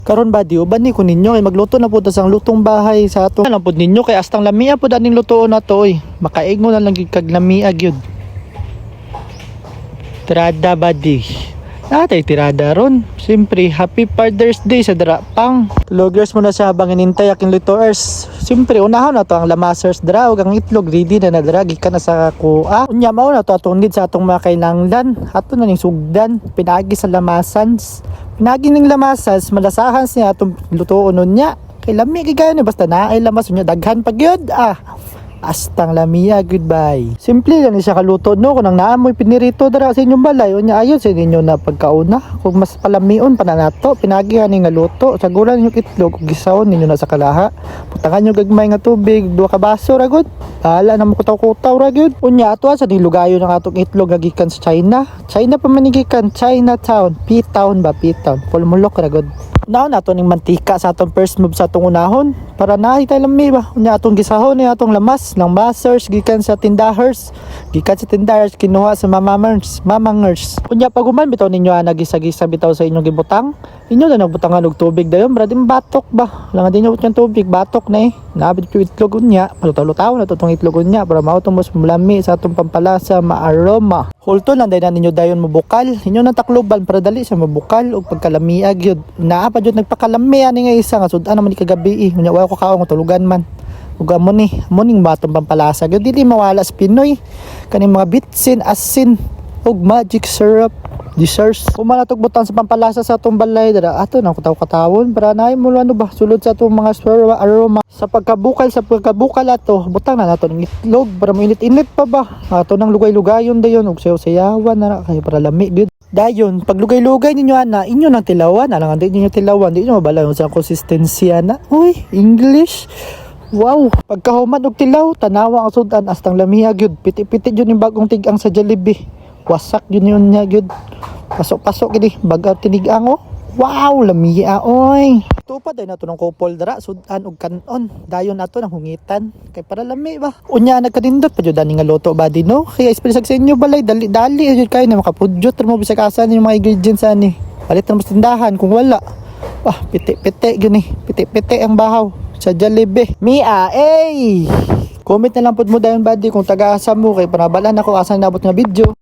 Karon ba di uban ni kun ninyo kay magluto na pud sang lutong bahay sa ato. Alam pud ninyo kay astang lamia pud aning lutoon na to oy. Makaingon na lang gid kag lamia gyud. Tirada ba di? Natay tirada ron. Siyempre, happy Father's Day sa Drapang. Loggers muna siya habang inintay aking lutoers. Siyempre, unahon na to ang lamasers dra. Huwag ang itlog, ready na nadra. Gikan na sa kuha. Unya, mao na to atong need sa atong mga kailangan. Ato na ning sugdan. Pinagi sa lamasans. Pinagi ning lamasans, malasahan siya atong lutoon nun niya. Kay lami, kaya ni basta na ay lamas niya. Daghan pag yun. Astang lamia, goodbye. Simple lang siya kaluto no kung nang naamoy pinirito dara sa inyong balay unya ayon sa inyo na pagkauna kung mas palamion pa na nato pinagihan ni nga luto saguran niyo itlog ug gisawon ninyo na sa kalaha putangan niyo gagmay nga tubig 2 ka baso ra gud bahala na mo kutaw-kutaw ra gud unya ato sa nilugayo ng atong itlog nga gikan sa China pa man gikan Chinatown P-town ba P-town pulmulok ra gud now nato ning mantika sa atong first move sa atong unahon para nahi tay lami ba unya atong gisahon ni atong lamas ng basers gikan sa tindahers kinuha sa mamangers unya pag human bitaw ninyo ana gisa-gisa bitaw sa inyong gibutang inyo na nagbutangan og tubig dayon brad batok ba lang din yung tubig batok na nabid ko itlog unya palutaw-lutaw na to tong itlog unya para mao tong mas mulami sa atong pampalasa maaroma hulton lang day na ninyo dayon mabukal inyo nang takloban para dali sa mabukal og pagkalamiag gyud naa pa jud nagpakalami ani nga isa nga sudan naman ikagabi unya wa ko kaong tulugan man ug amoning batong pampalasa gyud dili mawala sa Pinoy kaning mga bitsin asin ug magic syrup desserts kumalatog butang sa pampalasa sa atong balay dara ato nang kataw-katawon para naay mo ano ba sulod sa atong mga aroma sa pagkabukal ato butang na nato ng itlog para mainit-init pa ba ato nang lugay-lugayon dayon ug sayaw-sayawan na kay para lami gyud dayon pag lugay-lugay ninyo ana inyo nang tilawan alang di ninyo tilawan di nyo mabalayon sa konsistensya na uy English. Wow, pagkahuman og tilaw, tanawa ang sudan astang lamiha gyud. Piti-piti gyud yung bagong tigang sa Jollibee. Wasak gyud yun niya gyud. Pasok-pasok gid baga tinigang oh. Wow, lamiha oy. Tupad ay nato ng couple dara sudan og kanon. Dayon nato nang hungitan kay para lami ba. Unya nagkadindot pa jud ani nga luto ba di no. Kaya ispresag sa inyo balay dali jud kay na makapudyot mo bisag asa yung mga ingredients ani. Palit na sa tindahan kung wala. Piti-piti gyud ni. Piti-piti ang bahaw sa Jollibee. Mia, comment na lang po mo dayon buddy kung taga-asa mo kay para balaan ako asan nabot nga video.